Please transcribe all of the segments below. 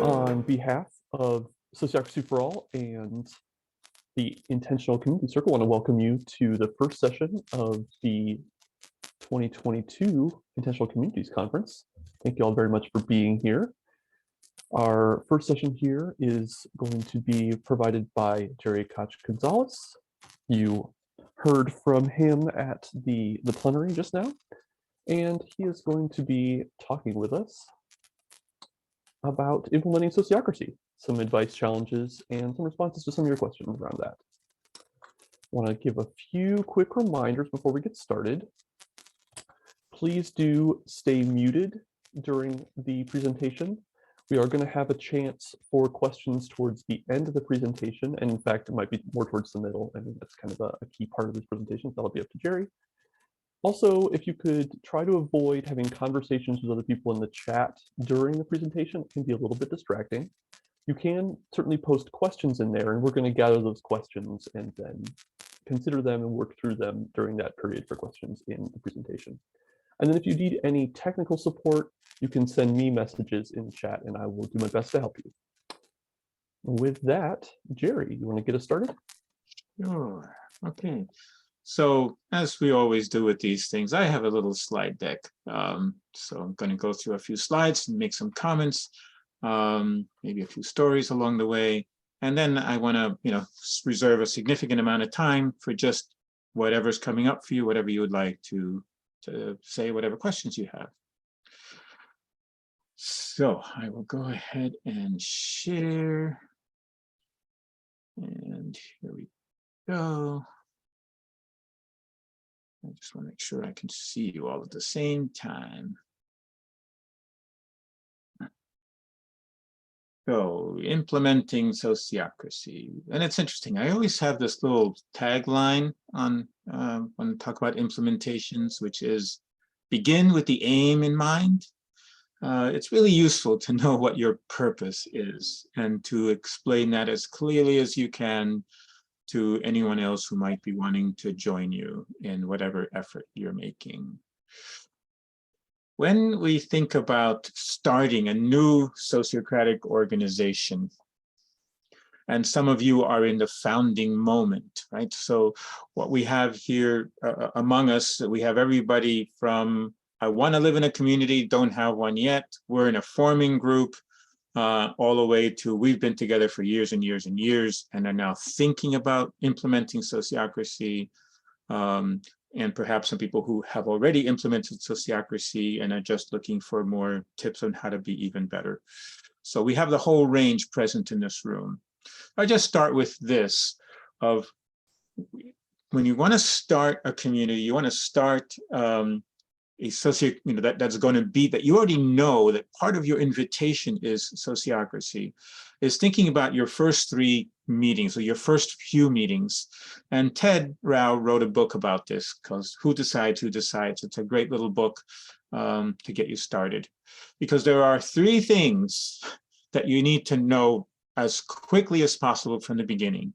On behalf of Sociocracy for All and the Intentional Community Circle, I want to welcome you to the first session of the 2022 Intentional Communities Conference. Thank you all very much for being here. Our first session here is going to be provided by Jerry Koch-Gonzalez. You heard from him at the plenary just now, and he is going to be talking with us about implementing sociocracy, some advice, challenges, and some responses to some of your questions around that. I want to give a few quick reminders before we get started. Please do stay muted during the presentation. We are going to have a chance for questions towards the end of the presentation, and in fact, it might be more towards the middle. I think that's kind of a key part of this presentation, so that'll be up to Jerry. Also, if you could try to avoid having conversations with other people in the chat during the presentation, it can be a little bit distracting. You can certainly post questions in there, and we're going to gather those questions and then consider them and work through them during that period for questions in the presentation. And then if you need any technical support, you can send me messages in the chat, and I will do my best to help you. With that, Jerry, you want to get us started? Sure. Okay. So as we always do with these things, I have a little slide deck. So I'm going to go through a few slides and make some comments, maybe a few stories along the way. And then I want to, reserve a significant amount of time for just whatever's coming up for you, whatever you would like to say, whatever questions you have. So I will go ahead and share. And here we go. I just want to make sure I can see you all at the same time. So, implementing sociocracy. And it's interesting. I always have this little tagline on when I talk about implementations, which is begin with the aim in mind. It's really useful to know what your purpose is and to explain that as clearly as you can to anyone else who might be wanting to join you in whatever effort you're making. When we think about starting a new sociocratic organization, and some of you are in the founding moment, right? So what we have here among us, we have everybody from I want to live in a community, don't have one yet, we're in a forming group, all the way to we've been together for years and years and years and are now thinking about implementing sociocracy, and perhaps some people who have already implemented sociocracy and are just looking for more tips on how to be even better. So we have the whole range present in this room. I just start with this of when you want to start a community, you want to start a that's going to be that you already know that part of your invitation is sociocracy, is thinking about your first 3 meetings or your first few meetings. And Ted Rao wrote a book about this because Who Decides, Who Decides? It's a great little book to get you started, because there are 3 things that you need to know as quickly as possible from the beginning.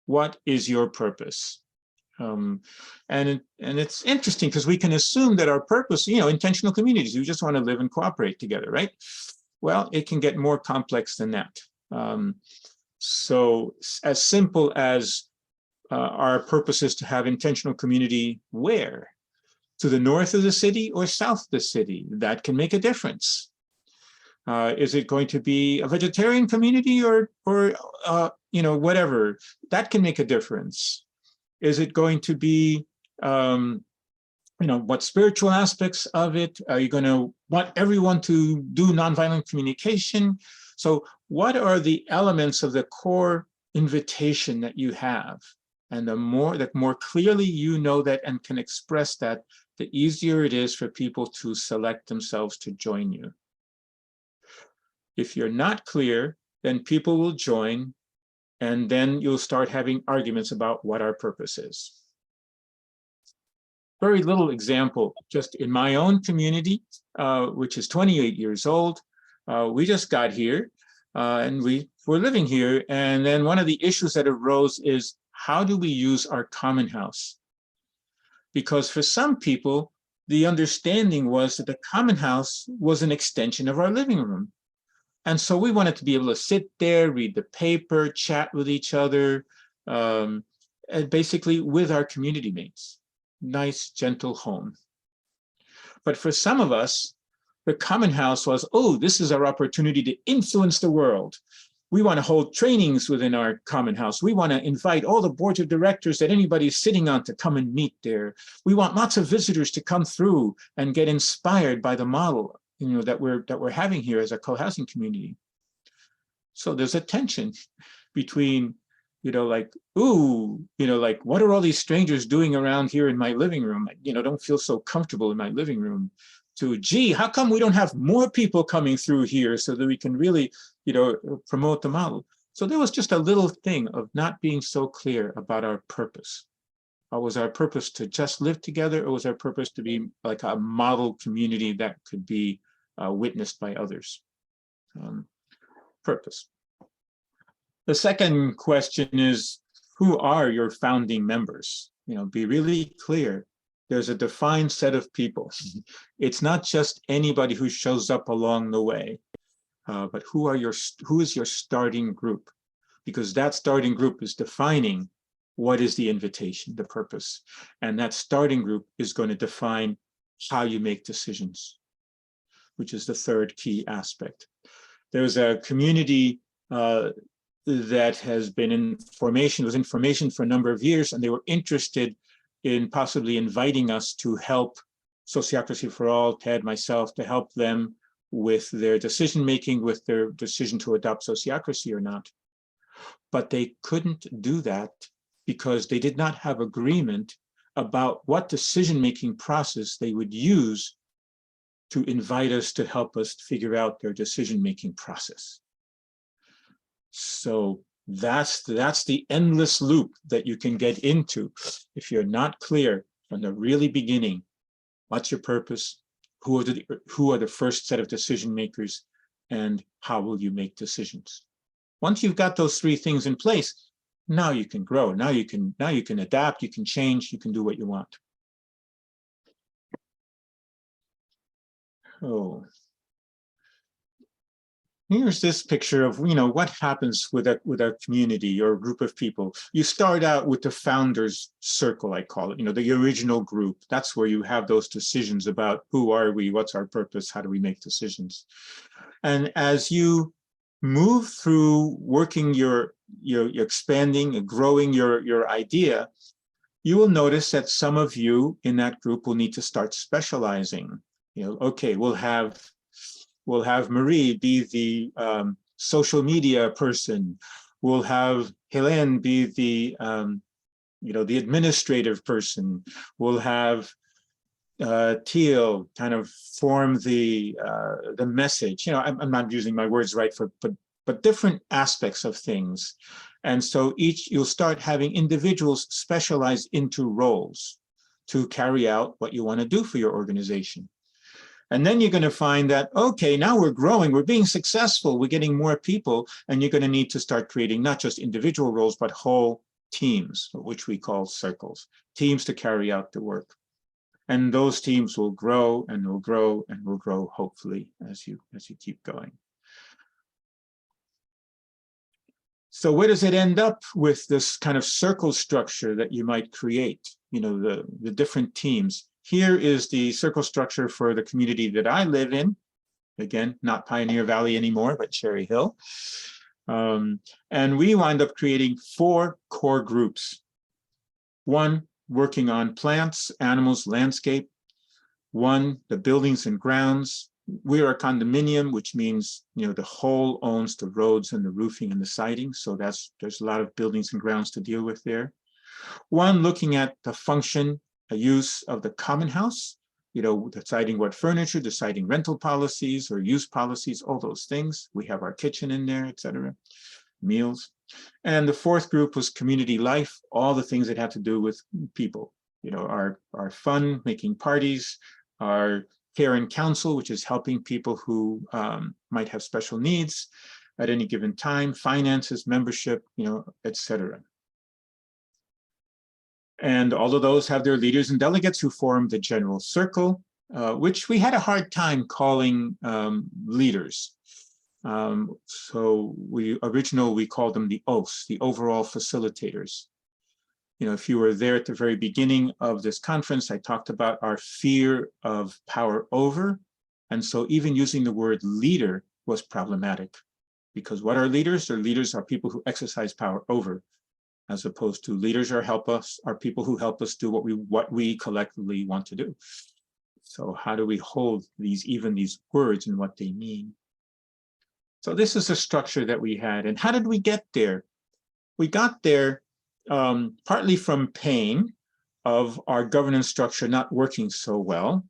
What is your purpose? And it's interesting because we can assume that our purpose, intentional communities, we just want to live and cooperate together, right? Well, it can get more complex than that. So as simple as our purpose is to have intentional community where? To the north of the city or south of the city? That can make a difference. Is it going to be a vegetarian community or whatever? That can make a difference. Is it going to be, what spiritual aspects of it? Are you going to want everyone to do nonviolent communication? So what are the elements of the core invitation that you have? And the more clearly you know that and can express that, the easier it is for people to select themselves to join you. If you're not clear, then people will join, and then you'll start having arguments about what our purpose is. Very little example, just in my own community, which is 28 years old. We just got here and we're living here. And then one of the issues that arose is, how do we use our common house? Because for some people, the understanding was that the common house was an extension of our living room. And so we wanted to be able to sit there, read the paper, chat with each other, and basically with our community mates. Nice, gentle home. But for some of us, the common house was, oh, this is our opportunity to influence the world. We want to hold trainings within our common house. We want to invite all the boards of directors that anybody's sitting on to come and meet there. We want lots of visitors to come through and get inspired by the model, that we're having here as a co-housing community. So there's a tension between, like, ooh, like, what are all these strangers doing around here in my living room? Don't feel so comfortable in my living room. To, gee, how come we don't have more people coming through here so that we can really, promote the model? So there was just a little thing of not being so clear about our purpose. Was our purpose to just live together, or was our purpose to be like a model community that could be witnessed by others? Purpose. The second question is, who are your founding members? Be really clear. There's a defined set of people. It's not just anybody who shows up along the way, but who is your starting group? Because that starting group is defining what is the invitation, the purpose. And that starting group is going to define how you make decisions, which is the third key aspect. There's a community that has been in formation, was in formation for a number of years, and they were interested in possibly inviting us to help Sociocracy for All, Ted, myself, to help them with their decision-making, with their decision to adopt Sociocracy or not. But they couldn't do that because they did not have agreement about what decision-making process they would use to invite us to help us figure out their decision-making process. So that's the endless loop that you can get into if you're not clear from the really beginning. What's your purpose? Who are the first set of decision makers, and how will you make decisions? Once you've got those three things in place, now you can grow. Now you can adapt. You can change. You can do what you want. Oh. Here's this picture of, what happens with a community or a group of people. You start out with the founders circle, I call it, the original group. That's where you have those decisions about who are we, what's our purpose, how do we make decisions. And as you move through working your expanding and growing your idea, you will notice that some of you in that group will need to start specializing. Okay, we'll have Marie be the social media person. We'll have Helene be the the administrative person. We'll have Teal kind of form the message. I'm not using my words right but different aspects of things. And so you'll start having individuals specialize into roles to carry out what you want to do for your organization. And then you're going to find that, okay, now we're growing, we're being successful, we're getting more people, and you're going to need to start creating not just individual roles, but whole teams, which we call circles, teams to carry out the work. And those teams will grow and will grow and will grow, hopefully, as you keep going. So where does it end up with this kind of circle structure that you might create, the different teams? Here is the circle structure for the community that I live in. Again, not Pioneer Valley anymore, but Cherry Hill. And we wind up creating 4 core groups. 1, working on plants, animals, landscape. 1, the buildings and grounds. We are a condominium, which means, the whole owns the roads and the roofing and the siding. So there's a lot of buildings and grounds to deal with there. 1, looking at the function, a use of the common house, deciding what furniture, deciding rental policies or use policies, all those things. We have our kitchen in there, etc. Meals. And the 4th group was community life, all the things that have to do with people, our fun, making parties, our care and counsel, which is helping people who might have special needs at any given time, finances, membership, etc. And all of those have their leaders and delegates who form the general circle, which we had a hard time calling leaders. So we called them the OFs, the overall facilitators. You know, if you were there at the very beginning of this conference, I talked about our fear of power over. And so even using the word leader was problematic, because what are leaders? Leaders are people who exercise power over, as opposed to leaders are people who help us do what we collectively want to do. So how do we hold these words and what they mean? So this is the structure that we had. And how did we get there? We got there partly from pain of our governance structure not working so well.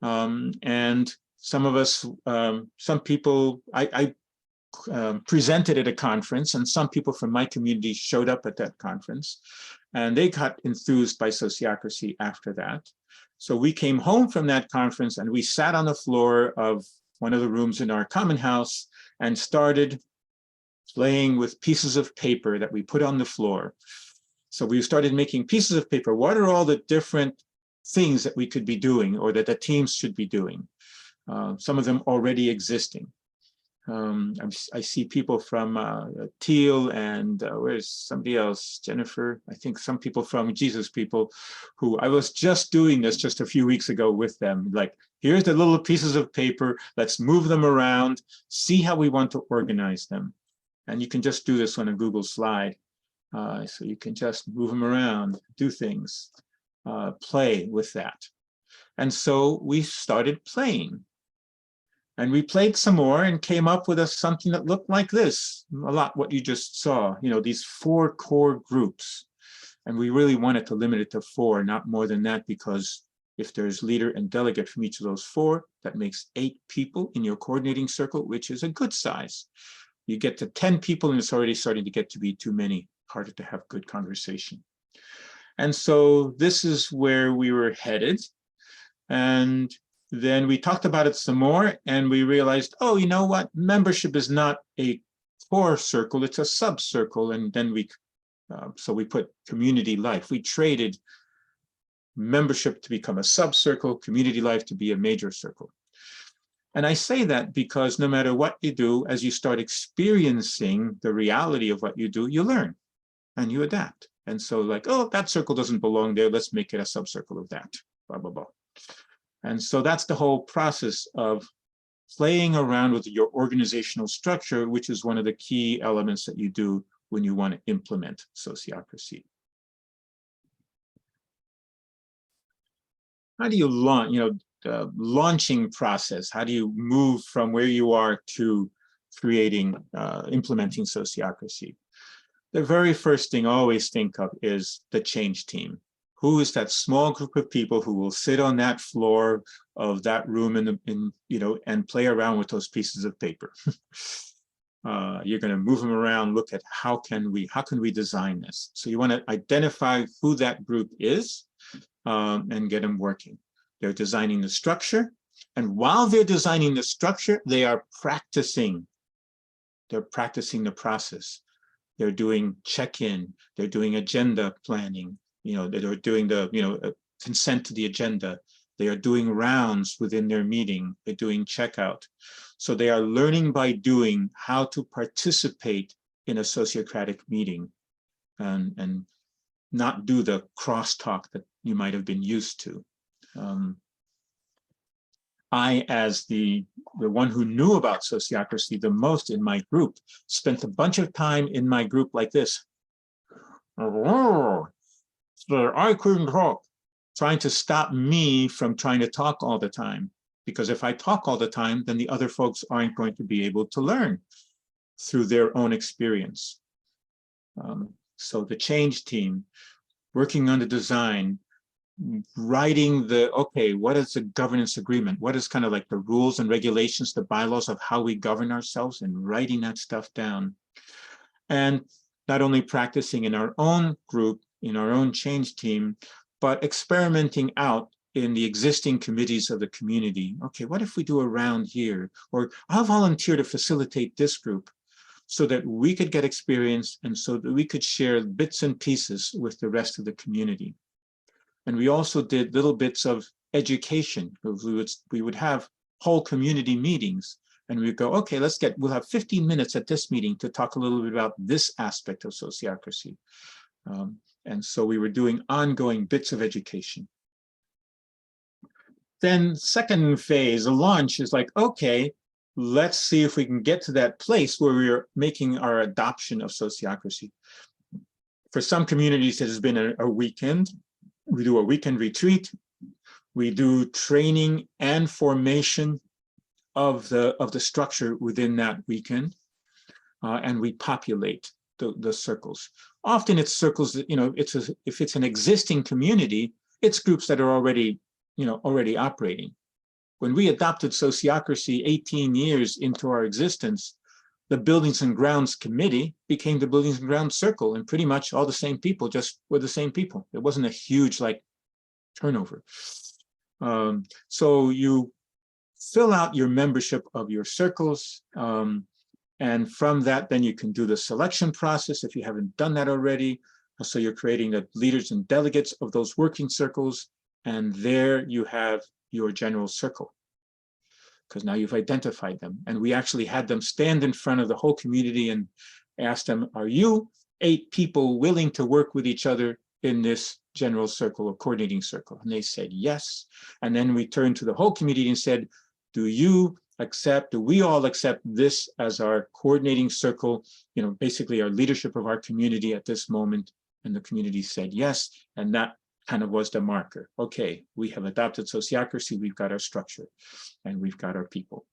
And some of us, some people, I presented at a conference, and some people from my community showed up at that conference, and they got enthused by Sociocracy after that. So we came home from that conference and we sat on the floor of one of the rooms in our common house and started playing with pieces of paper that we put on the floor. So we started making pieces of paper. What are all the different things that we could be doing, or that the teams should be doing? Some of them already existing. I see people from Teal and where's somebody else, Jennifer, I think some people from Jesus People, who I was just doing this just a few weeks ago with them. Like, here's the little pieces of paper, let's move them around, see how we want to organize them. And you can just do this on a Google slide. So you can just move them around, do things, play with that. And so we started playing. And we played some more and came up with something that looked like this, a lot what you just saw, you know, these 4 core groups. And we really wanted to limit it to 4, not more than that, because if there's leader and delegate from each of those 4, that makes 8 people in your coordinating circle, which is a good size. You get to 10 people and it's already starting to get to be too many, harder to have good conversation. And so this is where we were headed. And then we talked about it some more and we realized, oh, you know what? Membership is not a core circle, it's a sub-circle. And then so we put community life. We traded membership to become a sub-circle, community life to be a major circle. And I say that because no matter what you do, as you start experiencing the reality of what you do, you learn and you adapt. And so like, oh, that circle doesn't belong there, let's make it a sub-circle of that, blah, blah, blah. And so that's the whole process of playing around with your organizational structure, which is one of the key elements that you do when you want to implement Sociocracy. How do you launch, you know, the launching process? How do you move from where you are to creating, implementing Sociocracy? The very first thing I always think of is the change team. Who is that small group of people who will sit on that floor of that room you know, and play around with those pieces of paper? You're going to move them around, look at how can we design this? So you want to identify who that group is and get them working. They're designing the structure. And while they're designing the structure, they are practicing. They're practicing the process. They're doing check-in. They're doing agenda planning. You know, they're doing the, you know, consent to the agenda. They are doing rounds within their meeting. They're doing checkout. So they are learning by doing how to participate in a sociocratic meeting and not do the crosstalk that you might have been used to. I, as the one who knew about Sociocracy the most in my group, spent a bunch of time in my group like this. So I couldn't talk, trying to stop me from trying to talk all the time. Because if I talk all the time, then the other folks aren't going to be able to learn through their own experience. So the change team, working on the design, writing okay, what is the governance agreement? What is kind of like the rules and regulations, the bylaws of how we govern ourselves, and writing that stuff down. And not only practicing in our own group, in our own change team, but experimenting out in the existing committees of the community. Okay, what if we do a round here? Or I'll volunteer to facilitate this group so that we could get experience and so that we could share bits and pieces with the rest of the community. And we also did little bits of education. We would have whole community meetings, and we'd go, okay, we'll have 15 minutes at this meeting to talk a little bit about this aspect of sociocracy. And so we were doing ongoing bits of education. Then second phase, the launch, is like, okay, let's see if we can get to that place where we're making our adoption of sociocracy. For some communities, it has been a weekend. We do a weekend retreat. We do training and formation of the structure within that weekend, and we populate the circles. Often it's circles that, if it's an existing community, it's groups that are already operating. When we adopted Sociocracy 18 years into our existence, the Buildings and Grounds Committee became the Buildings and Grounds Circle, and pretty much all the same people just were the same people. It wasn't a huge turnover. So you fill out your membership of your circles, and from that, then you can do the selection process if you haven't done that already. So you're creating the leaders and delegates of those working circles, and there you have your general circle, because now you've identified them. And we actually had them stand in front of the whole community and ask them, are you 8 people willing to work with each other in this general circle or coordinating circle? And they said yes. And then we turned to the whole community and said, do we all accept this as our coordinating circle, basically our leadership of our community at this moment? And the community said yes. And that kind of was the marker. Okay, we have adopted Sociocracy, we've got our structure, and we've got our people.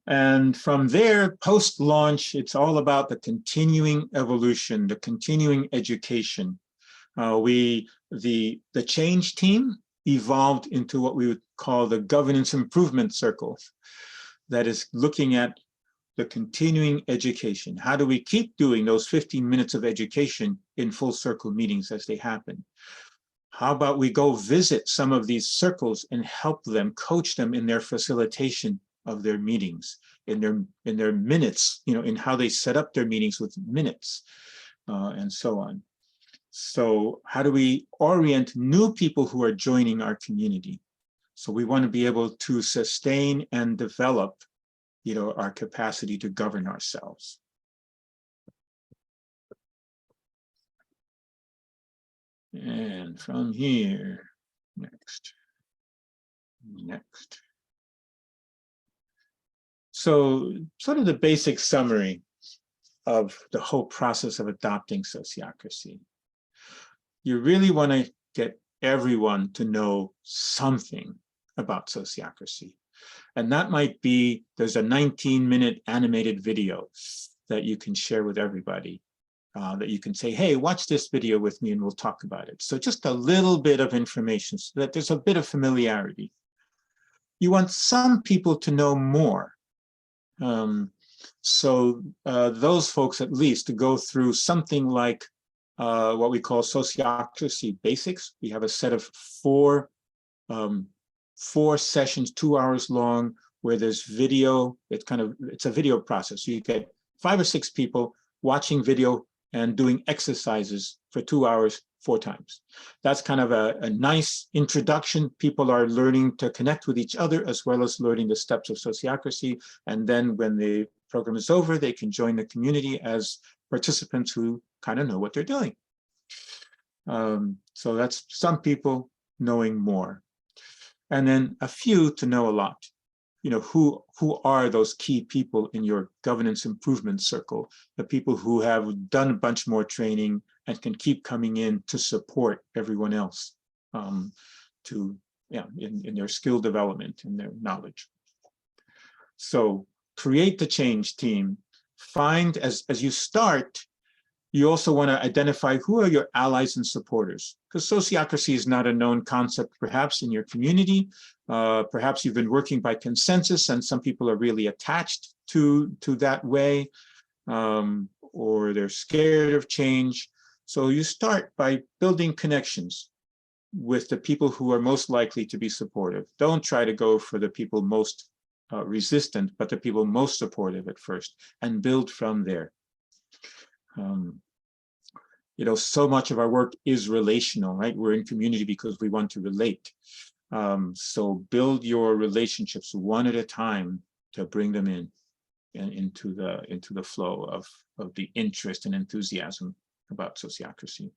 And from there, post-launch, it's all about the continuing evolution, the continuing education. The change team evolved into what we would call the governance improvement circle, that is looking at the continuing education. How do we keep doing those 15 minutes of education in full circle meetings as they happen? How about we go visit some of these circles and help them, coach them in their facilitation of their meetings, in their minutes, in how they set up their meetings with minutes, and so on. So how do we orient new people who are joining our community? So we want to be able to sustain and develop our capacity to govern ourselves. And from here, next. So sort of the basic summary of the whole process of adopting Sociocracy. You really want to get everyone to know something about Sociocracy. And that might be, there's a 19-minute animated video that you can share with everybody, that you can say, hey, watch this video with me and we'll talk about it. So just a little bit of information so that there's a bit of familiarity. You want some people to know more. So those folks at least to go through something like what we call Sociocracy Basics. We have a set of 4 sessions, 2 hours long, where there's video. It's a video process. So you get 5 or 6 people watching video and doing exercises for 2 hours, 4 times. That's kind of a nice introduction. People are learning to connect with each other as well as learning the steps of Sociocracy. And then when the program is over, they can join the community as participants who kind of know what they're doing. So that's some people knowing more. And then a few to know a lot. Who are those key people in your governance improvement circle, the people who have done a bunch more training and can keep coming in to support everyone else in their skill development and their knowledge. So create the change team. Find, as you start, you also want to identify who are your allies and supporters, because Sociocracy is not a known concept perhaps in your community. Perhaps you've been working by consensus and some people are really attached to that way, or they're scared of change. So you start by building connections with the people who are most likely to be supportive. Don't try to go for the people most resistant, but the people most supportive at first, and build from there. so much of our work is relational, right? We're in community because we want to relate. So build your relationships one at a time to bring them into the flow of the interest and enthusiasm about sociocracy.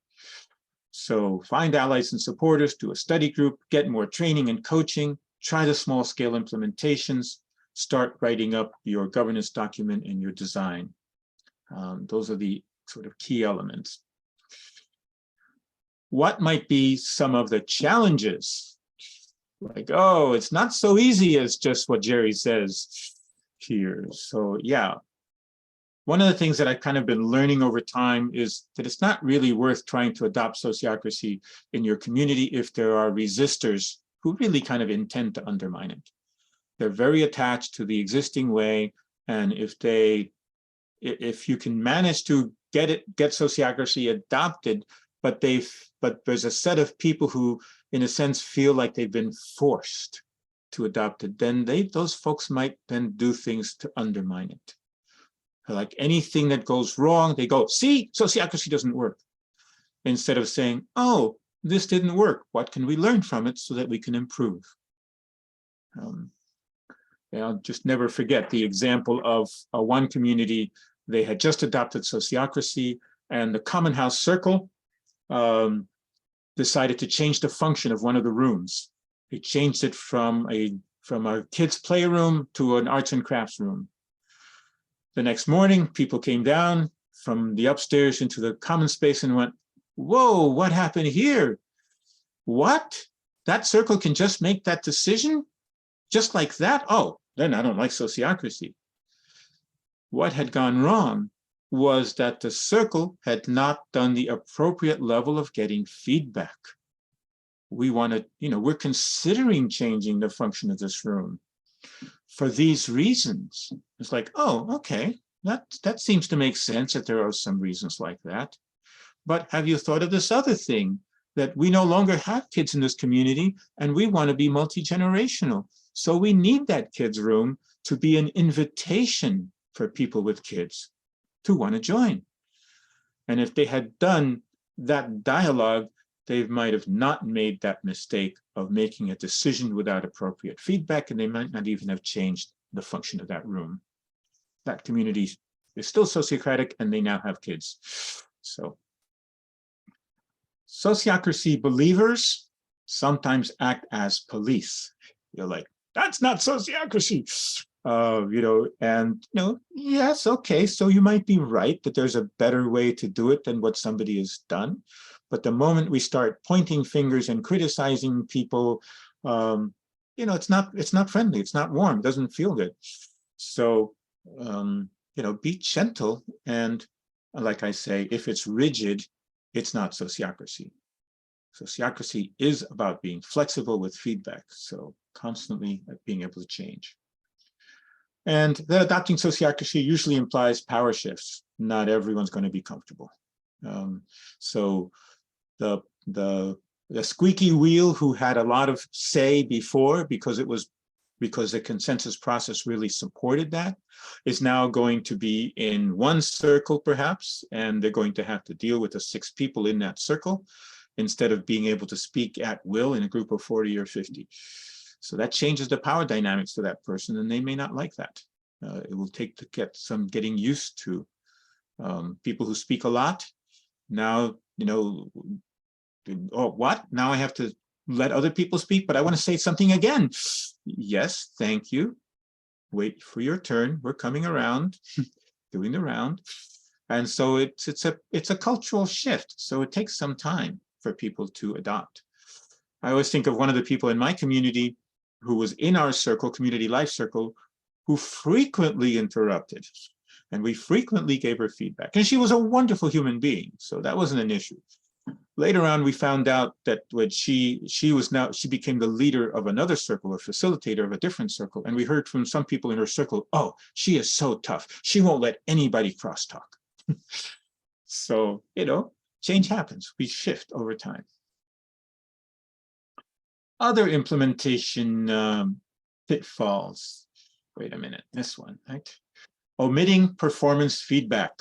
So find allies and supporters, do a study group, get more training and coaching, try the small scale implementations, start writing up your governance document and your design. Those are the sort of key elements. What might be some of the challenges? Like, oh, it's not so easy as just what Jerry says here. So yeah, one of the things that I've kind of been learning over time is that it's not really worth trying to adopt sociocracy in your community if there are resistors who really kind of intend to undermine it. They're very attached to the existing way, and if you can manage to get sociocracy adopted, but there's a set of people who, in a sense, feel like they've been forced to adopt it, then those folks might then do things to undermine it. Like anything that goes wrong, they go, see, sociocracy doesn't work. Instead of saying, oh, this didn't work. What can we learn from it so that we can improve? I'll just never forget the example of one community. They had just adopted sociocracy, and the Common House Circle decided to change the function of one of the rooms. They changed it from a kids' playroom to an arts and crafts room. The next morning, people came down from the upstairs into the common space and went, whoa, what happened here? What? That circle can just make that decision? Just like that? Oh, then I don't like sociocracy. What had gone wrong was that the circle had not done the appropriate level of getting feedback. We want to, we're considering changing the function of this room for these reasons. It's like, oh, okay, that seems to make sense that there are some reasons like that. But have you thought of this other thing, that we no longer have kids in this community and we want to be multi-generational. So we need that kids room to be an invitation for people with kids to want to join. And if they had done that dialogue, they might have not made that mistake of making a decision without appropriate feedback, and they might not even have changed the function of that room. That community is still sociocratic, and they now have kids. So, sociocracy believers sometimes act as police. You're like, that's not sociocracy. Yes, okay, so you might be right that there's a better way to do it than what somebody has done. But the moment we start pointing fingers and criticizing people, it's not friendly, it's not warm, it doesn't feel good. So, be gentle. And like I say, if it's rigid, it's not sociocracy. Sociocracy is about being flexible with feedback. So constantly being able to change. And the adopting sociocracy usually implies power shifts. Not everyone's going to be comfortable. So the squeaky wheel who had a lot of say before because the consensus process really supported that is now going to be in one circle perhaps, and they're going to have to deal with the 6 people in that circle instead of being able to speak at will in a group of 40 or 50. So that changes the power dynamics for that person, and they may not like that. It will take to get some getting used to people who speak a lot. Now, oh, what? Now I have to let other people speak, but I want to say something again. Yes, thank you. Wait for your turn. We're coming around, doing the round. And so it's a cultural shift. So it takes some time for people to adopt. I always think of one of the people in my community who was in our circle, community life circle, who frequently interrupted. And we frequently gave her feedback. And she was a wonderful human being, so that wasn't an issue. Later on, we found out that when she became the leader of another circle, a facilitator of a different circle. And we heard from some people in her circle, oh, she is so tough. She won't let anybody crosstalk. So, change happens. We shift over time. Other implementation pitfalls. Wait a minute, this one, right? Omitting performance feedback.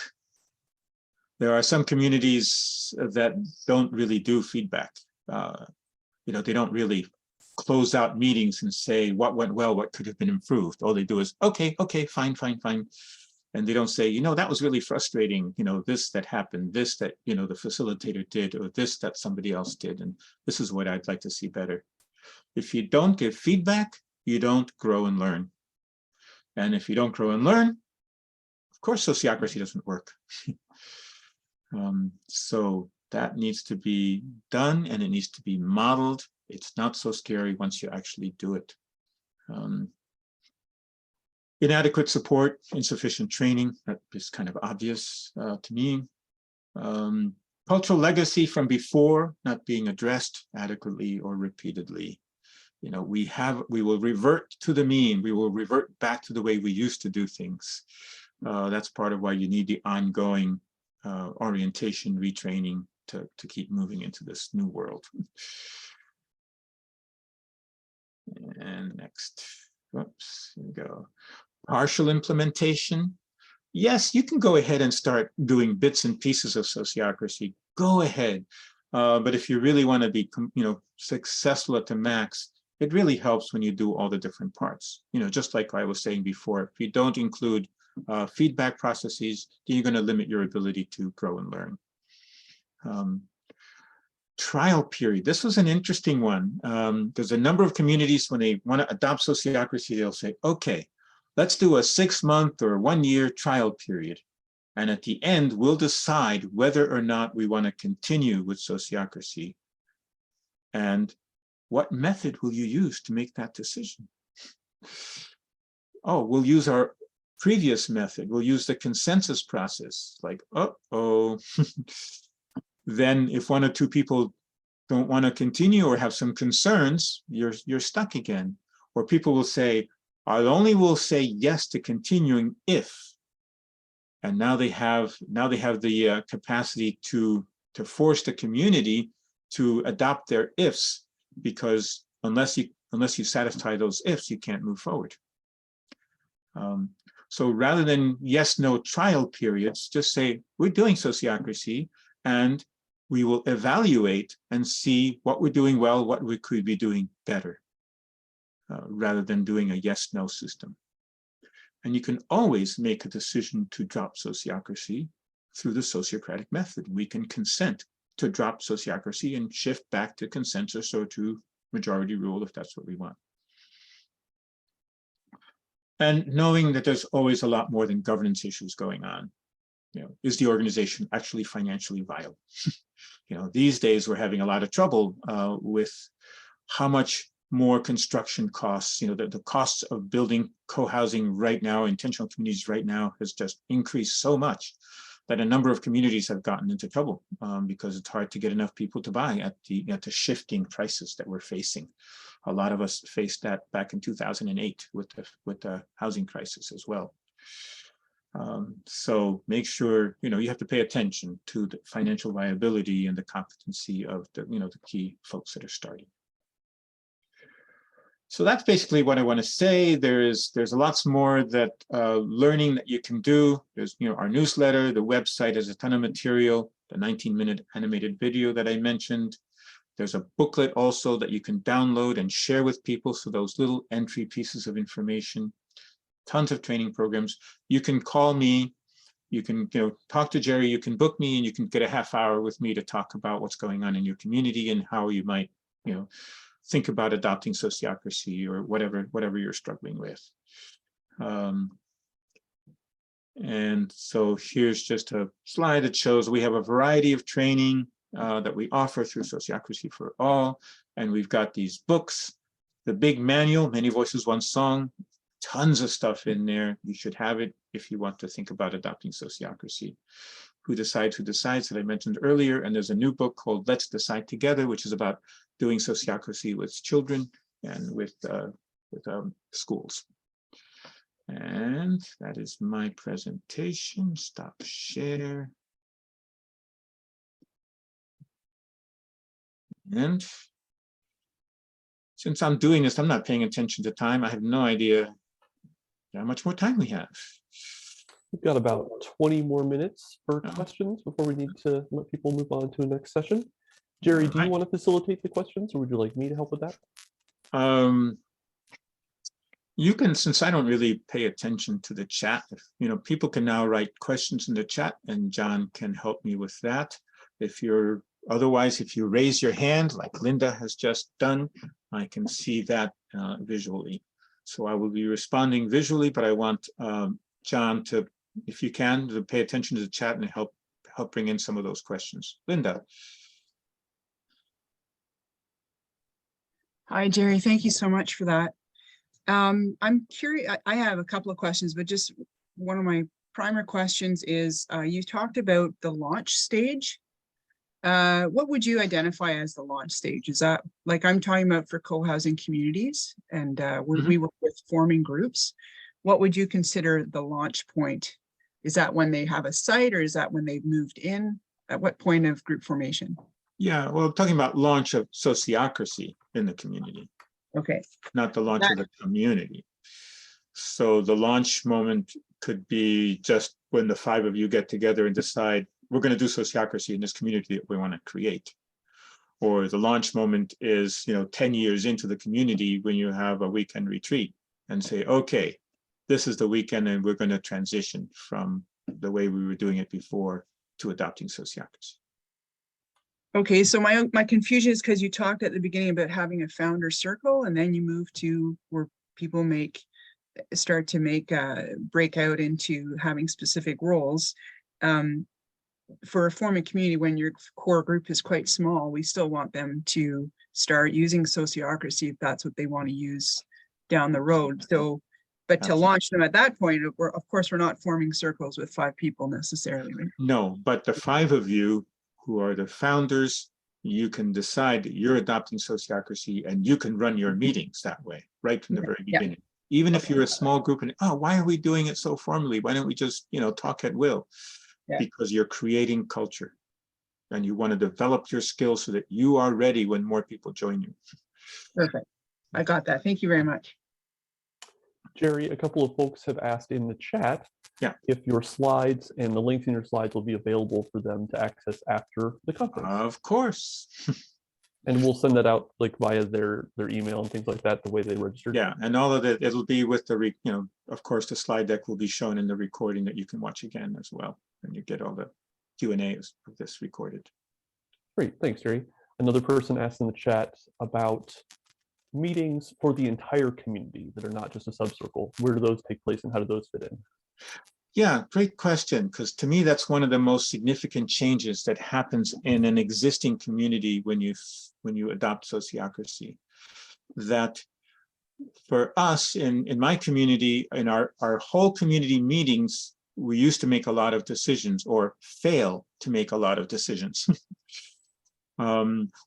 There are some communities that don't really do feedback. They don't really close out meetings and say what went well, what could have been improved. All they do is, okay, fine. And they don't say, that was really frustrating, this that happened, this that, the facilitator did, or this that somebody else did. And this is what I'd like to see better. If you don't give feedback, you don't grow and learn. And if you don't grow and learn, of course, sociocracy doesn't work. So that needs to be done, and it needs to be modeled. It's not so scary once you actually do it. Inadequate support, insufficient training, that is kind of obvious to me. Cultural legacy from before not being addressed adequately or repeatedly. We will revert to the mean. We will revert back to the way we used to do things. That's part of why you need the ongoing orientation, retraining to keep moving into this new world. And next, oops, here we go. Partial implementation. Yes, you can go ahead and start doing bits and pieces of sociocracy. Go ahead. But if you really want to be, successful at the max, it really helps when you do all the different parts. Just like I was saying before, if you don't include feedback processes, then you're going to limit your ability to grow and learn. Trial period. This was an interesting one. There's a number of communities, when they want to adopt sociocracy, they'll say, okay, let's do a 6-month or 1-year trial period. And at the end, we'll decide whether or not we want to continue with sociocracy. And what method will you use to make that decision? Oh, we'll use our previous method. We'll use the consensus process. Like, then if 1 or 2 people don't want to continue or have some concerns, you're stuck again. Or people will say, I only will say yes to continuing if. And now they have the capacity to force the community to adopt their ifs, because unless you satisfy those ifs, you can't move forward. So rather than yes/no trial periods, just say we're doing sociocracy, and we will evaluate and see what we're doing well, what we could be doing better, rather than doing a yes/no system. And you can always make a decision to drop sociocracy through the sociocratic method. We can consent to drop sociocracy and shift back to consensus or to majority rule if that's what we want. And knowing that there's always a lot more than governance issues going on. Is the organization actually financially viable? These days we're having a lot of trouble with how much more construction costs. The costs of building co-housing right now, intentional communities right now, has just increased so much that a number of communities have gotten into trouble because it's hard to get enough people to buy at the shifting prices that we're facing. A lot of us faced that back in 2008 with the housing crisis as well. So make sure you have to pay attention to the financial viability and the competency of the key folks that are starting. So that's basically what I want to say. There's lots more that learning that you can do. There's our newsletter, the website has a ton of material, the 19-minute animated video that I mentioned. There's a booklet also that you can download and share with people. So those little entry pieces of information, tons of training programs. You can call me, you can talk to Jerry, you can book me, and you can get a half hour with me to talk about what's going on in your community and how you might think about adopting sociocracy or whatever you're struggling with. And so here's just a slide that shows we have a variety of training that we offer through Sociocracy for All. And we've got these books, the big manual, Many Voices, One Song, tons of stuff in there. You should have it if you want to think about adopting sociocracy. Who Decides that I mentioned earlier. And there's a new book called Let's Decide Together, which is about doing sociocracy with children and with schools. And that is my presentation. Stop share. And since I'm doing this, I'm not paying attention to time. I have no idea how much more time we have. We've got about 20 more minutes for questions before we need to let people move on to the next session. Jerry, do you want to facilitate the questions, or would you like me to help with that? You can, since I don't really pay attention to the chat, people can now write questions in the chat, and John can help me with that. Otherwise, if you raise your hand, like Linda has just done, I can see that visually. So I will be responding visually, but I want John to, if you can, to pay attention to the chat and help bring in some of those questions. Linda. Hi, Jerry. Thank you so much for that. I'm curious. I have a couple of questions, but just one of my primary questions is, you talked about the launch stage. What would you identify as the launch stage? Is that, like, I'm talking about for co-housing communities, and we work with forming groups. What would you consider the launch point? Is that when they have a site, or is that when they've moved in? At what point of group formation? Yeah, well, talking about launch of sociocracy in the community. Okay. Not the launch of the community. So the launch moment could be just when the 5 of you get together and decide we're going to do sociocracy in this community that we want to create. Or the launch moment is, 10 years into the community when you have a weekend retreat and say, okay, this is the weekend and we're going to transition from the way we were doing it before to adopting sociocracy. Okay, so my confusion is because you talked at the beginning about having a founder circle, and then you move to where people start to break out into having specific roles. For a forming community, when your core group is quite small, we still want them to start using sociocracy if that's what they want to use down the road. So, but to launch them at that point, of course, we're not forming circles with 5 people necessarily, right? No, but the 5 of you who are the founders, you can decide that you're adopting sociocracy, and you can run your meetings that way right from the very beginning. Even if you're a small group and, oh, why are we doing it so formally? Why don't we just, talk at will? Because you're creating culture and you want to develop your skills so that you are ready when more people join you. Perfect. I got that. Thank you very much. Jerry, a couple of folks have asked in the chat if your slides and the links in your slides will be available for them to access after the conference. Of course. And we'll send that out like via their email and things like that, the way they registered. Yeah, and all of it, it'll be with the, of course, the slide deck will be shown in the recording that you can watch again as well. And you get all the Q&As of this recorded. Great, thanks, Jerry. Another person asked in the chat about meetings for the entire community that are not just a subcircle. Where do those take place and how do those fit in? Yeah, great question, because to me, that's one of the most significant changes that happens in an existing community when you adopt sociocracy. That for us in my community, in our whole community meetings, we used to make a lot of decisions or fail to make a lot of decisions.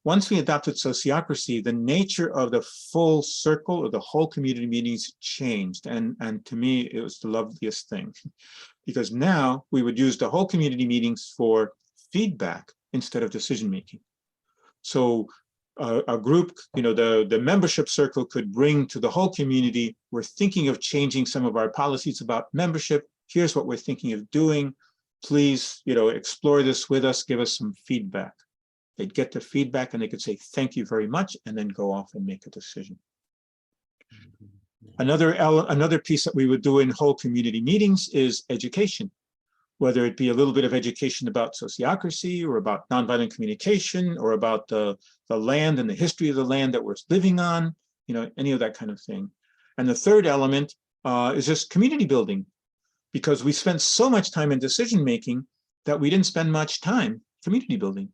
Once we adopted sociocracy, the nature of the full circle or the whole community meetings changed. And to me, it was the loveliest thing, because now we would use the whole community meetings for feedback instead of decision making. So a group, the membership circle could bring to the whole community, we're thinking of changing some of our policies about membership. Here's what we're thinking of doing. Please, explore this with us, give us some feedback. They'd get the feedback and they could say, thank you very much, and then go off and make a decision. Another piece that we would do in whole community meetings is education, whether it be a little bit of education about sociocracy or about nonviolent communication or about the land and the history of the land that we're living on, any of that kind of thing. And the third element is just community building, because we spent so much time in decision making that we didn't spend much time community building.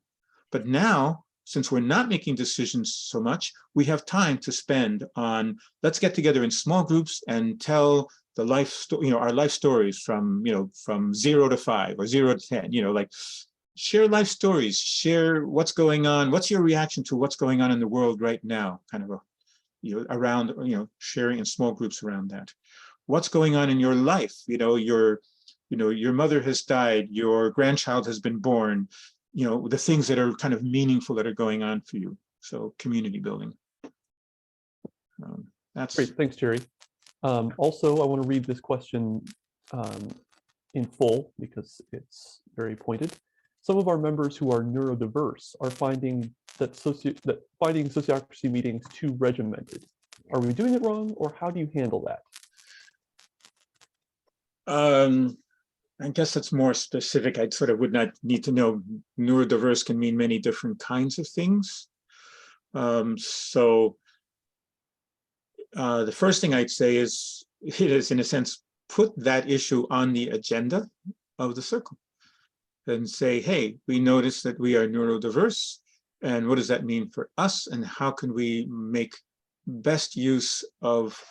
But now, since we're not making decisions so much, we have time to spend on, let's get together in small groups and tell the life story, our life stories from 0 to 5 or 0 to 10, like share life stories, share what's going on, what's your reaction to what's going on in the world right now, kind of around, sharing in small groups around that. What's going on in your life? Your mother has died, your grandchild has been born, the things that are kind of meaningful that are going on for you. So community building. That's great. Thanks, Jerry. Also, I want to read this question in full because it's very pointed. Some of our members who are neurodiverse are finding that finding sociocracy meetings too regimented. Are we doing it wrong, or how do you handle that? I guess that's more specific. I sort of would not need to know. Neurodiverse can mean many different kinds of things. The first thing I'd say is, it is, in a sense, put that issue on the agenda of the circle and say, hey, we notice that we are neurodiverse, and what does that mean for us, and how can we make best use of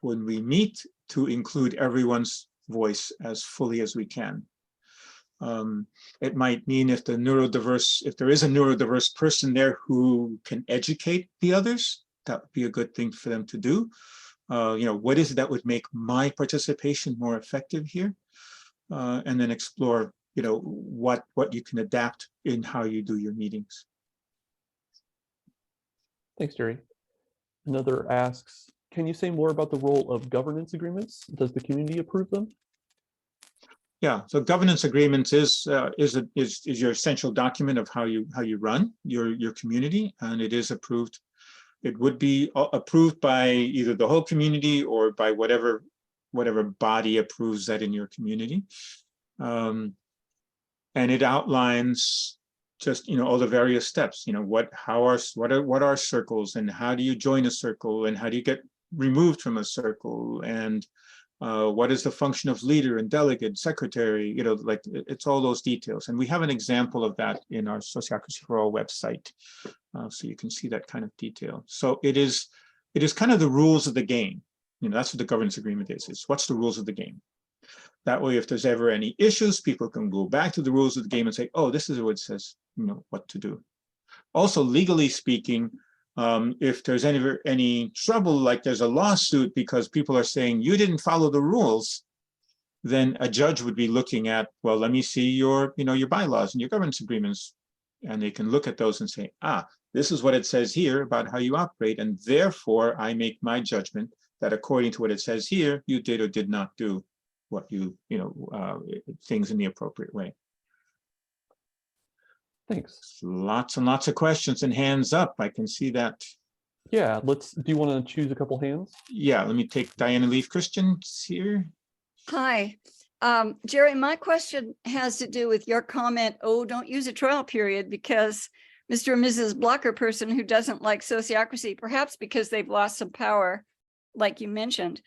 when we meet to include everyone's voice as fully as we can. It might mean if there is a neurodiverse person there who can educate the others, that would be a good thing for them to do. What is it that would make my participation more effective here? And then explore, what you can adapt in how you do your meetings. Thanks, Jerry. Another asks, can you say more about the role of governance agreements? Does the community approve them? Yeah, so governance agreements is your essential document of how you run your community, and it is approved. It would be approved by either the whole community or by whatever body approves that in your community, and it outlines just all the various steps. What are circles, and how do you join a circle, and how do you get removed from a circle, and what is the function of leader and delegate, secretary, it's all those details. And we have an example of that in our Sociocracy for All website. So you can see that kind of detail. So it is kind of the rules of the game. That's what the governance agreement is. It's what's the rules of the game. That way, if there's ever any issues, people can go back to the rules of the game and say, oh, this is what it says, what to do. Also, legally speaking, if there's any trouble, like there's a lawsuit because people are saying you didn't follow the rules, then a judge would be looking at, well, let me see your bylaws and your governance agreements, and they can look at those and say, this is what it says here about how you operate, and therefore I make my judgment that according to what it says here, you did or did not do what things in the appropriate way. Thanks. Lots and lots of questions and hands up. I can see that. Yeah, do you want to choose a couple hands? Yeah, let me take Diana Leaf Christian here. Hi, Jerry, my question has to do with your comment, don't use a trial period, because Mr. and Mrs. Blocker person who doesn't like sociocracy, perhaps because they've lost some power, like you mentioned,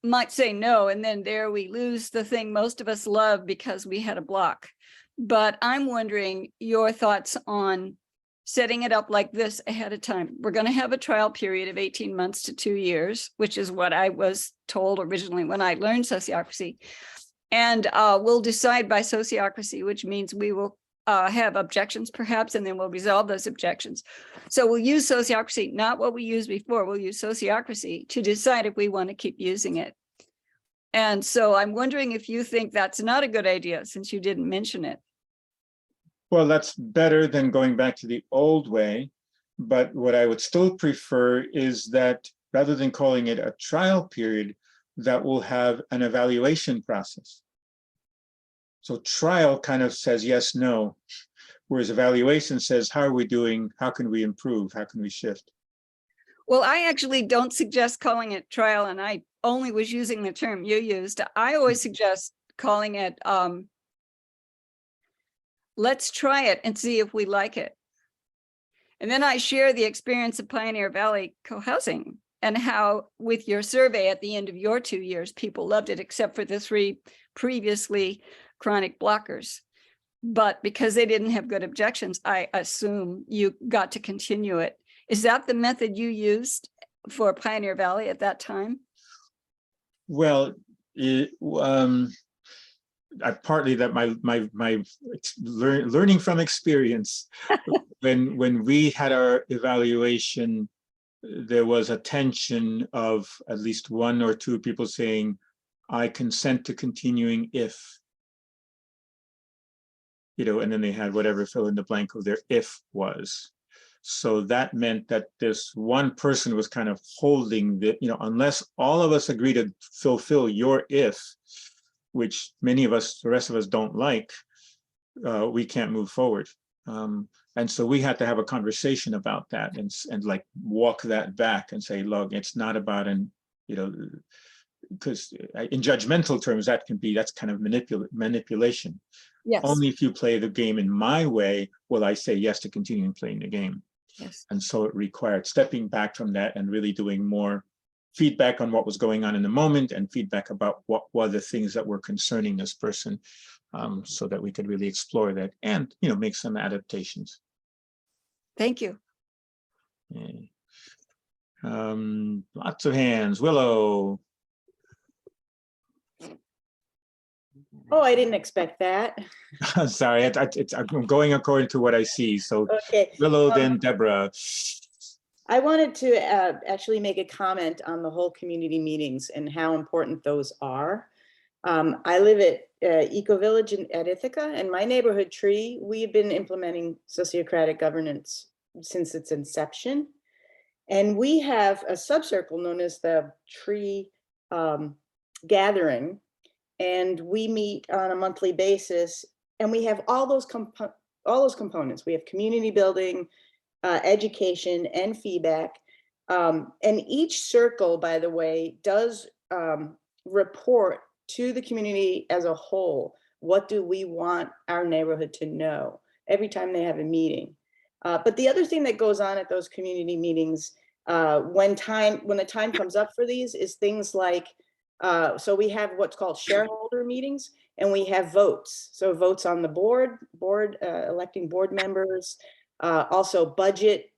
might say no, and then there we lose the thing most of us love because we had a block. But I'm wondering your thoughts on setting it up like this ahead of time. We're going to have a trial period of 18 months to 2 years, which is what I was told originally when I learned sociocracy. And we'll decide by sociocracy, which means we will have objections perhaps, and then we'll resolve those objections. So we'll use sociocracy, not what we used before. We'll use sociocracy to decide if we want to keep using it. And so I'm wondering if you think that's not a good idea, since you didn't mention it. Well, that's better than going back to the old way. But what I would still prefer is that rather than calling it a trial period, that will have an evaluation process. So trial kind of says yes, no, whereas evaluation says, how are we doing? How can we improve? How can we shift? Well, I actually don't suggest calling it trial, and I only was using the term you used. I always suggest calling it, let's try it and see if we like it. And then I share the experience of Pioneer Valley co-housing and how with your survey at the end of your 2 years, people loved it, except for the 3 previously chronic blockers. But because they didn't have good objections, I assume you got to continue it. Is that the method you used for Pioneer Valley at that time? Well, partly that my learning from experience. when we had our evaluation, there was a tension of at least 1 or 2 people saying, I consent to continuing if, and then they had whatever fill in the blank of their if was. So that meant that this one person was kind of holding the, unless all of us agree to fulfill your if, which many of us, the rest of us don't like, we can't move forward. And so we had to have a conversation about that and like walk that back and say, look, it's not about because in judgmental terms, that's kind of manipulation. Yes. Only if you play the game in my way will I say yes to continuing playing the game. Yes. And so it required stepping back from that and really doing more feedback on what was going on in the moment and feedback about what were the things that were concerning this person, so that we could really explore that and make some adaptations. Thank you. Yeah. Lots of hands. Willow. Oh, I didn't expect that. Sorry, I'm going according to what I see. So Okay. Willow, then Deborah. I wanted to actually make a comment on the whole community meetings and how important those are. I live at Eco Village at Ithaca, and my neighborhood tree, we've been implementing sociocratic governance since its inception. And we have a subcircle known as the tree gathering. And we meet on a monthly basis, and we have all those components. We have community building, education, and feedback. And each circle, by the way, does report to the community as a whole. What do we want our neighborhood to know every time they have a meeting? But the other thing that goes on at those community meetings when the time comes up for these is things like, so we have what's called shareholder meetings, and we have votes. So votes on the board, electing board members, also budget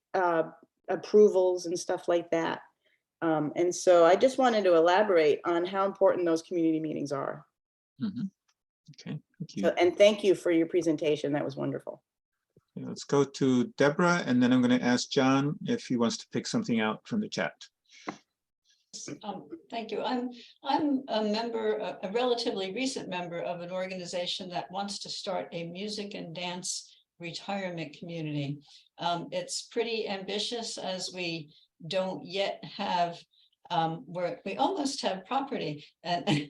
approvals and stuff like that. And so I just wanted to elaborate on how important those community meetings are. Mm-hmm. Okay, thank you. So, and thank you for your presentation. That was wonderful. Okay, let's go to Deborah, and then I'm going to ask John if he wants to pick something out from the chat. Thank you. I'm a member, a relatively recent member of an organization that wants to start a music and dance retirement community. It's pretty ambitious, as we don't yet have where we almost have property, and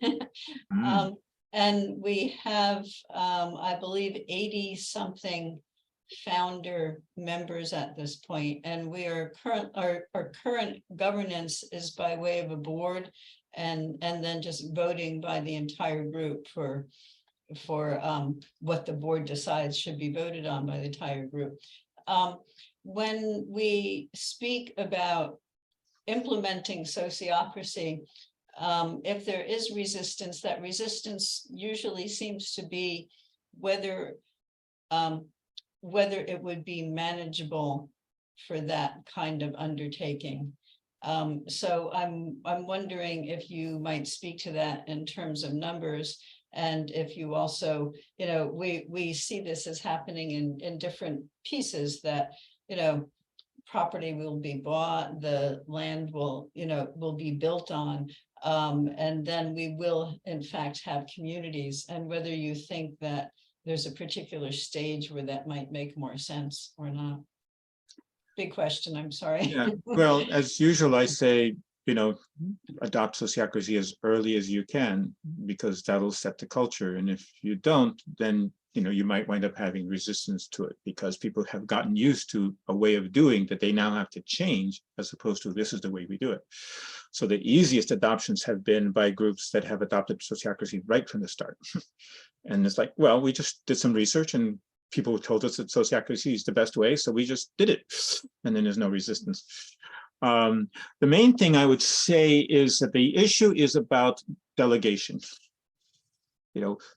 and we have I believe 80 something founder members at this point, and we are our current governance is by way of a board and then just voting by the entire group for what the board decides should be voted on by the entire group. When we speak about implementing sociocracy, if there is resistance, that resistance usually seems to be whether it would be manageable for that kind of undertaking. So I'm wondering if you might speak to that in terms of numbers, and if you also, we see this as happening in different pieces, that, property will be bought, the land will be built on, and then we will in fact have communities, and whether you think that there's a particular stage where that might make more sense or not. Big question, I'm sorry. Yeah, well, as usual, I say, adopt sociocracy as early as you can, because that'll set the culture. And if you don't, then, you might wind up having resistance to it, because people have gotten used to a way of doing that they now have to change, as opposed to this is the way we do it. So the easiest adoptions have been by groups that have adopted sociocracy right from the start. And it's like, well, we just did some research and people told us that sociocracy is the best way, so we just did it. And then there's no resistance. The main thing I would say is that the issue is about delegation.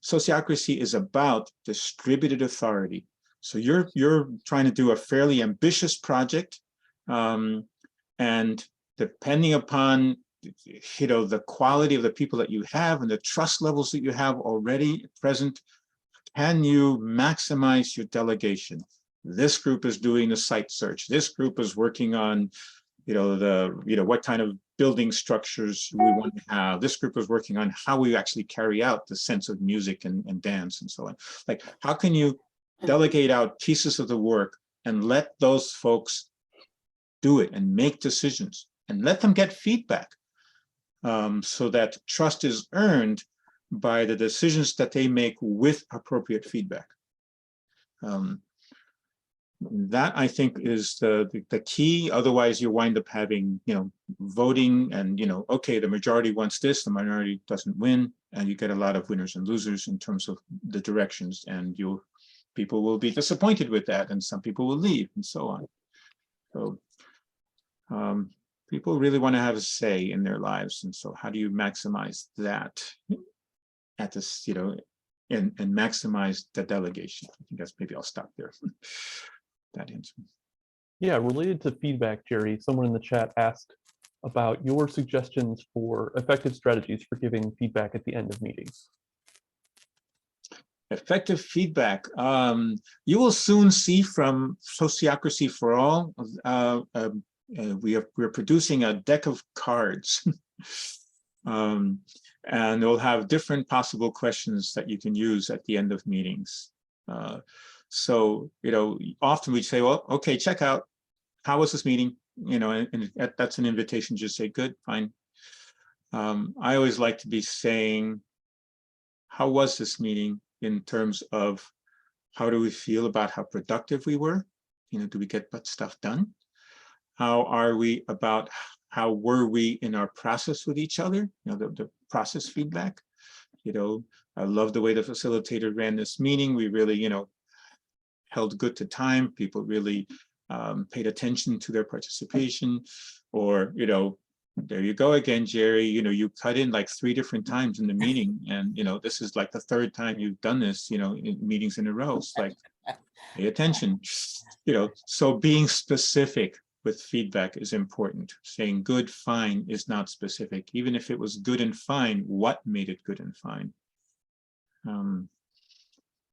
Sociocracy is about distributed authority. So you're trying to do a fairly ambitious project, and depending upon the quality of the people that you have and the trust levels that you have already present, can you maximize your delegation? This group is doing the site search. This group is working on, what kind of building structures we want to have. This group is working on how we actually carry out the sense of music and dance and so on. Like, how can you delegate out pieces of the work and let those folks do it and make decisions and let them get feedback, so that trust is earned, by the decisions that they make with appropriate feedback. That I think is the key. Otherwise, you wind up having, voting and, okay, the majority wants this, the minority doesn't win, and you get a lot of winners and losers in terms of the directions, and people will be disappointed with that, and some people will leave, and so on. So people really want to have a say in their lives, and so how do you maximize that at this, and maximize the delegation? I think maybe I'll stop there. That answer. Yeah, related to feedback, Jerry, someone in the chat asked about your suggestions for effective strategies for giving feedback at the end of meetings. Effective feedback. You will soon see from Sociocracy for All, we're producing a deck of cards. And they'll have different possible questions that you can use at the end of meetings. So, often we say, well, okay, check out. How was this meeting? And that's an invitation. Just say, good, fine. I always like to be saying, how was this meeting in terms of how do we feel about how productive we were? Do we get stuff done? How are we about how were we in our process with each other? The process feedback. I love the way the facilitator ran this meeting. We really, held good to time. People really paid attention to their participation. Or, there you go again, Jerry. You cut in like 3 different times in the meeting, and this is like the 3rd time you've done this, in meetings in a row. It's like, pay attention. So being specific with feedback is important. Saying good, fine is not specific. Even if it was good and fine, what made it good and fine?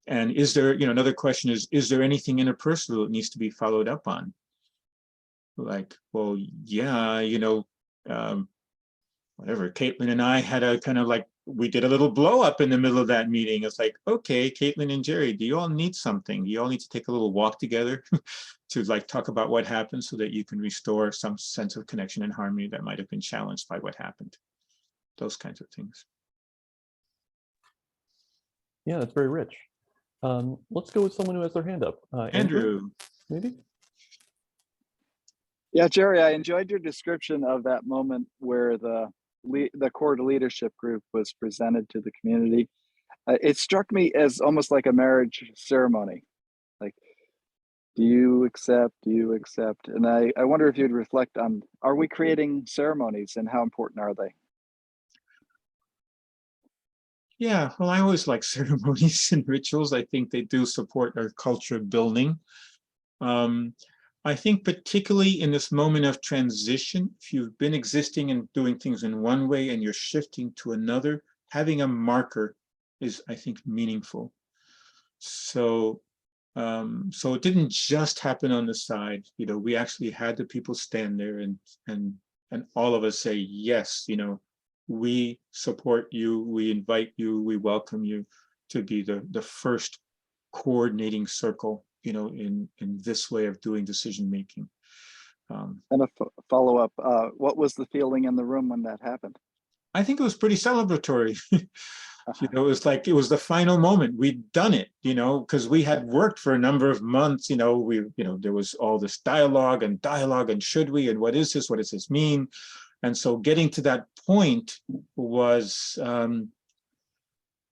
And is there, another question is there anything interpersonal that needs to be followed up on? Like, well, yeah, whatever, Caitlin and I had a kind of like, we did a little blow up in the middle of that meeting. It's like, okay, Caitlin and Jerry, do you all need something? Do you all need to take a little walk together to like talk about what happened so that you can restore some sense of connection and harmony that might have been challenged by what happened? Those kinds of things. Yeah, that's very rich. Let's go with someone who has their hand up. Andrew, maybe? Yeah, Jerry, I enjoyed your description of that moment where the core leadership group was presented to the community. It struck me as almost like a marriage ceremony. Like, do you accept? Do you accept? And I wonder if you'd reflect on, are we creating ceremonies and how important are they? Yeah, well, I always like ceremonies and rituals. I think they do support our culture building. I think particularly in this moment of transition, if you've been existing and doing things in one way and you're shifting to another, having a marker is, I think, meaningful. So, so it didn't just happen on the side. We actually had the people stand there and all of us say, yes, we support you, we invite you, we welcome you to be the first coordinating circle, in this way of doing decision making. And a follow-up, what was the feeling in the room when that happened? I think it was pretty celebratory. It was like, it was the final moment. We'd done it, because we had worked for a number of months, there was all this dialogue and should we, and what is this? What does this mean? And so getting to that point was,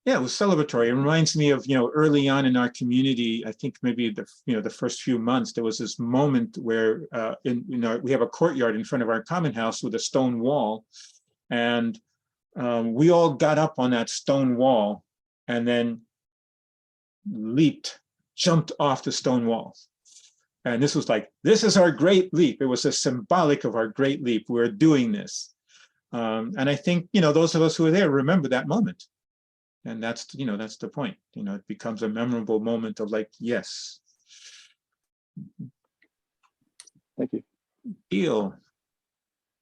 yeah, it was celebratory. It reminds me of, early on in our community, I think maybe the first few months, there was this moment where we have a courtyard in front of our common house with a stone wall. And we all got up on that stone wall and then jumped off the stone wall. And this was like, this is our great leap. It was a symbolic of our great leap. We're doing this. And I think, those of us who were there remember that moment. And that's the point. It becomes a memorable moment of like, yes. Thank you. Teal.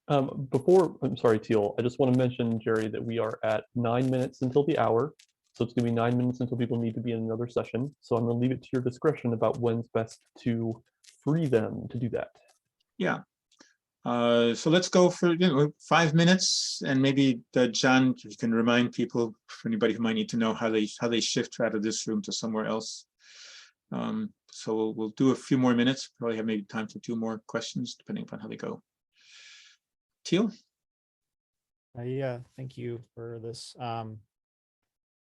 I'm sorry, Teal, I just want to mention, Jerry, that we are at 9 minutes until the hour. So it's going to be 9 minutes until people need to be in another session. So I'm going to leave it to your discretion about when's best to free them to do that. Yeah. So let's go for 5 minutes, and maybe John, you can remind people, for anybody who might need to know, how they shift out of this room to somewhere else. So we'll do a few more minutes. Probably have maybe time for 2 more questions, depending upon how they go. Teal? Yeah, thank you for this.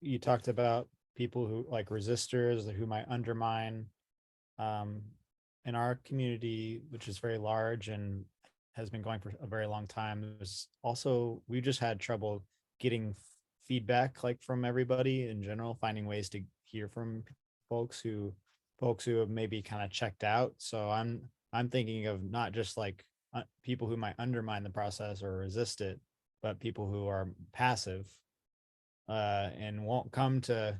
You talked about people who like resistors who might undermine. In our community, which is very large and has been going for a very long time, there's also, we just had trouble getting feedback like from everybody in general, finding ways to hear from folks who have maybe kind of checked out. So I'm thinking of not just like people who might undermine the process or resist it, but people who are passive and won't come to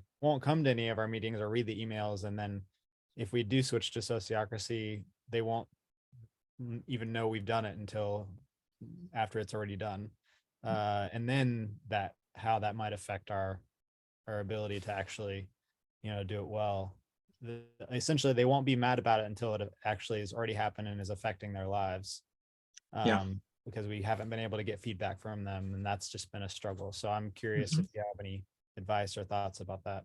any of our meetings or read the emails. And then if we do switch to Sociocracy, they won't even know we've done it until after it's already done. And then how that might affect our ability to actually, do it well. Essentially, they won't be mad about it until it actually has already happened and is affecting their lives. Because we haven't been able to get feedback from them, and that's just been a struggle. So I'm curious if you have any advice or thoughts about that.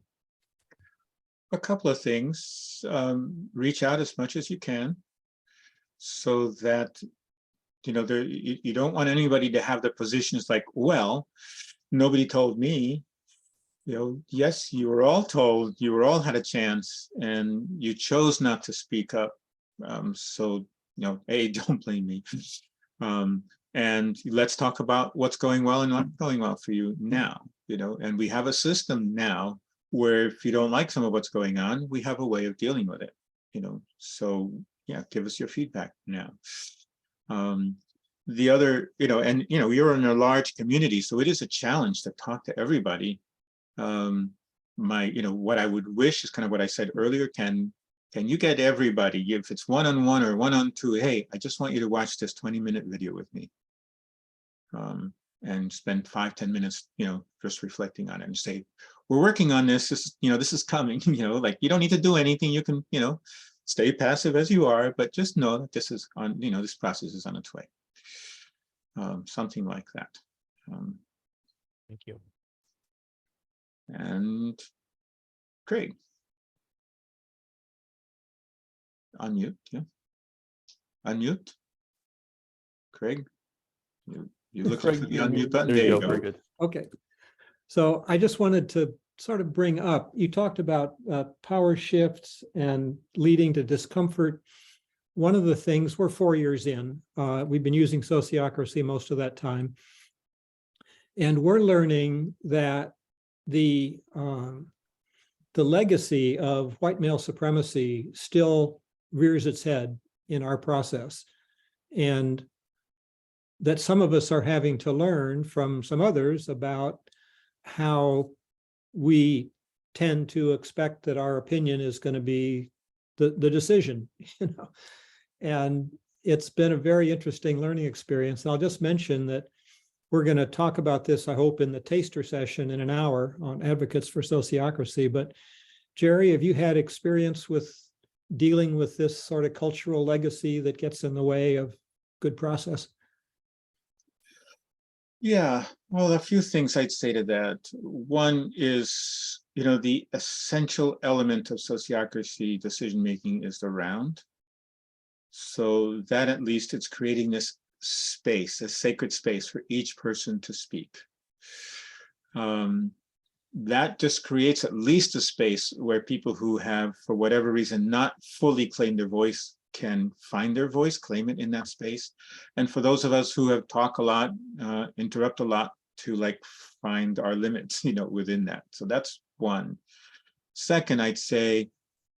A couple of things. Reach out as much as you can, so that you don't want anybody to have the positions like, well, nobody told me. Yes, you were all told, you were all had a chance, and you chose not to speak up. So don't blame me. And let's talk about what's going well and not going well for you now. And we have a system now where if you don't like some of what's going on, we have a way of dealing with it. So yeah, give us your feedback now. The other, you're in a large community, so it is a challenge to talk to everybody. What I would wish is kind of what I said earlier. Can you get everybody, if it's one-on-one or one-on-two, hey, I just want you to watch this 20-minute video with me. And spend 5-10 minutes, just reflecting on it and say, we're working on this. This is coming, like you don't need to do anything. You can, stay passive as you are, but just know that this is on, this process is on its way. Something like that. Thank you. And Craig. Unmute, yeah. Unmute. Craig, you look for the unmute button. There you go. Very good. Okay. So I just wanted to sort of bring up, you talked about power shifts and leading to discomfort. One of the things, we're 4 years in, we've been using Sociocracy most of that time. And we're learning that the legacy of white male supremacy still rears its head in our process. And that some of us are having to learn from some others about how we tend to expect that our opinion is going to be the decision, And it's been a very interesting learning experience. And I'll just mention that we're going to talk about this, I hope, in the taster session in an hour on advocates for Sociocracy. But Jerry, have you had experience with dealing with this sort of cultural legacy that gets in the way of good process? Yeah, well, a few things I'd say to that. One is, the essential element of Sociocracy decision-making is the round. So that at least it's creating this space, a sacred space for each person to speak. That just creates at least a space where people who have, for whatever reason, not fully claimed their voice can find their voice, claim it in that space. And for those of us who have talked a lot, interrupt a lot, to find our limits, within that. So that's one. Second, I'd say,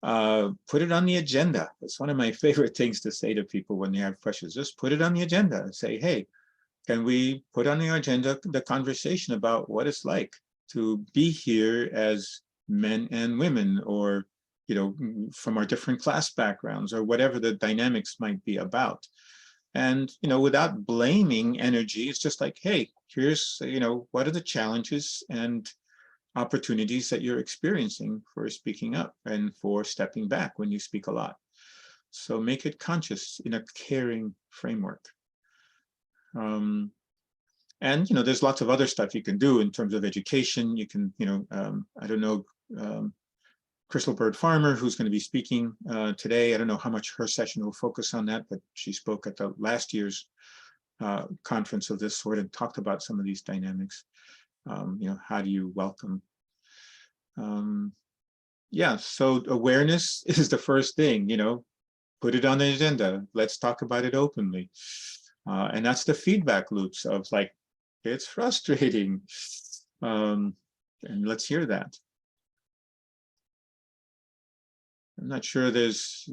put it on the agenda. It's one of my favorite things to say to people when they have questions. Just put it on the agenda and say, hey, can we put on the agenda the conversation about what it's like to be here as men and women, or from our different class backgrounds, or whatever the dynamics might be about. And without blaming energy, it's just like, hey, here's what are the challenges and opportunities that you're experiencing for speaking up and for stepping back when you speak a lot. So make it conscious in a caring framework. And, you know, there's lots of other stuff you can do in terms of education. You can, you know, I don't know, Crystal Bird Farmer, who's going to be speaking today. I don't know how much her session will focus on that, but she spoke at the last year's conference of this sort and talked about some of these dynamics. You know, how do you welcome? Yeah, so awareness is the first thing, you know, put it on the agenda. Let's talk about it openly. And that's the feedback loops of like, it's frustrating. And let's hear that. I'm not sure there's,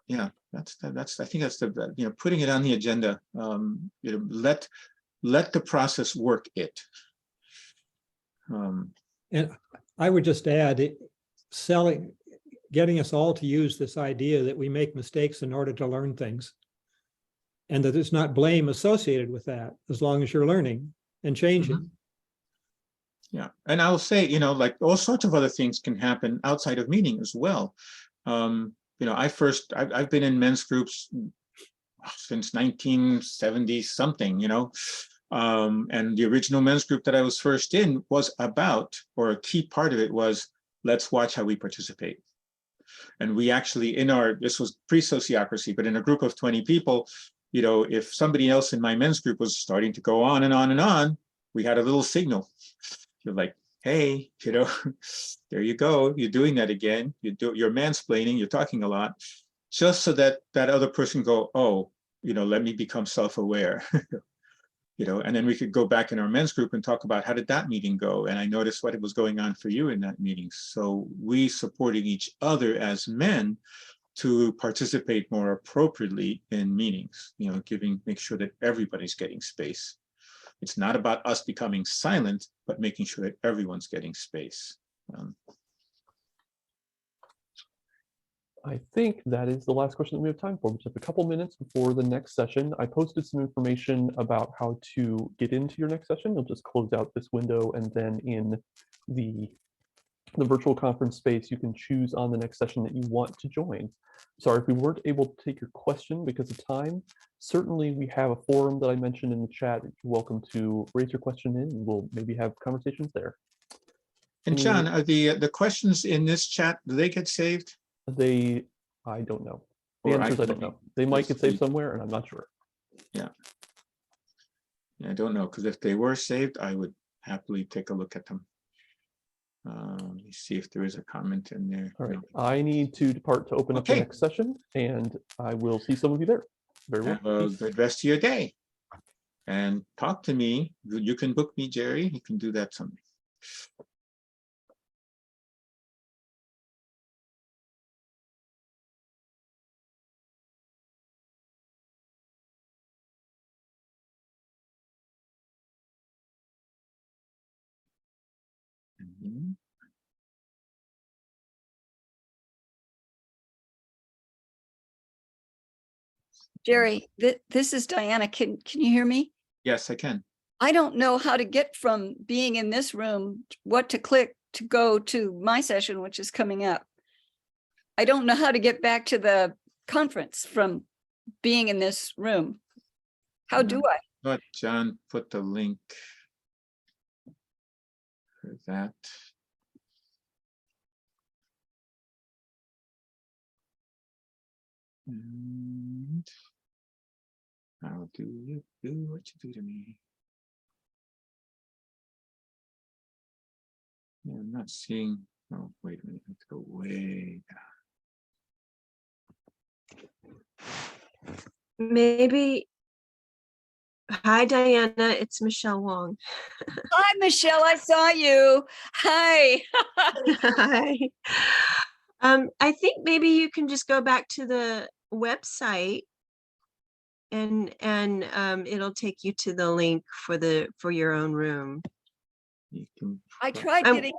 yeah, I think that's the, you know, putting it on the agenda, you know, let the process work it. And I would just add, getting us all to use this idea that we make mistakes in order to learn things. And that there's not blame associated with that, as long as you're learning and changing. Mm-hmm. Yeah, and I'll say, you know, like all sorts of other things can happen outside of meeting as well. You know, I've been in men's groups since 1970 something, you know, and the original men's group that I was first in was about, or a key part of it was, let's watch how we participate. And we actually, this was pre-sociocracy, but in a group of 20 people, you know, if somebody else in my men's group was starting to go on and on and on, we had a little signal. You're like, hey, you know, there you go. You're doing that again. You're mansplaining. You're talking a lot, just so that that other person go, oh, you know, let me become self-aware. You know, and then we could go back in our men's group and talk about how did that meeting go? And I noticed what was going on for you in that meeting. So we supporting each other as men to participate more appropriately in meetings, you know, make sure that everybody's getting space. It's not about us becoming silent, but making sure that everyone's getting space. I think that is the last question that we have time for. We just have a couple minutes before the next session. I posted some information about how to get into your next session. You'll just close out this window, and then in the virtual conference space, you can choose on the next session that you want to join. Sorry if we weren't able to take your question because of time. Certainly, we have a forum that I mentioned in the chat. You're welcome to raise your question in, and we'll maybe have conversations there. And John, are the questions in this chat, do they get saved? I don't know. The answer is I don't know. They might get saved somewhere, and I'm not sure. Yeah. I don't know, because if they were saved, I would happily take a look at them. Let me see if there is a comment in there. All right. I need to depart to open up the next session, and I will see some of you there. Very well. Have a good rest of your day. And talk to me. You can book me, Jerry. You can do that someday. Jerry, this is Diana. Can you hear me? Yes, I can. I don't know how to get from being in this room, what to click to go to my session, which is coming up. I don't know how to get back to the conference from being in this room. How do I? But John put the link for that. And how do you do what you do to me? Yeah, I'm not seeing. Oh, wait a minute. I have to go way down. Maybe. Hi, Diana. It's Michelle Wong. Hi, Michelle. I saw you. Hi. Hi. I think maybe you can just go back to the website and it'll take you to the link for your own room. I tried getting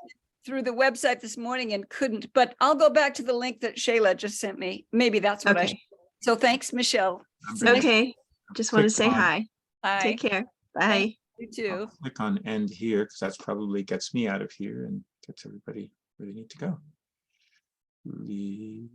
through the website this morning and couldn't, but I'll go back to the link that Shayla just sent me. Maybe that's what I. So thanks, Michelle. Okay. Just want to say hi. Hi. Take care. Bye. You too. I'll click on end here because that's probably gets me out of here and gets everybody where they need to go. Leave.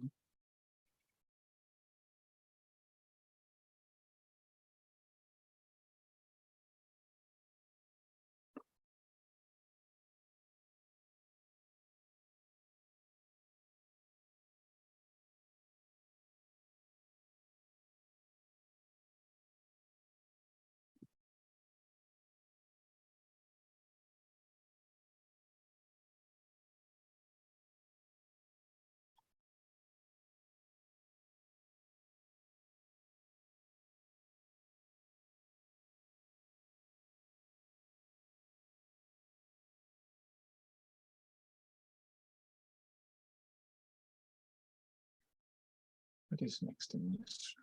What is next in this?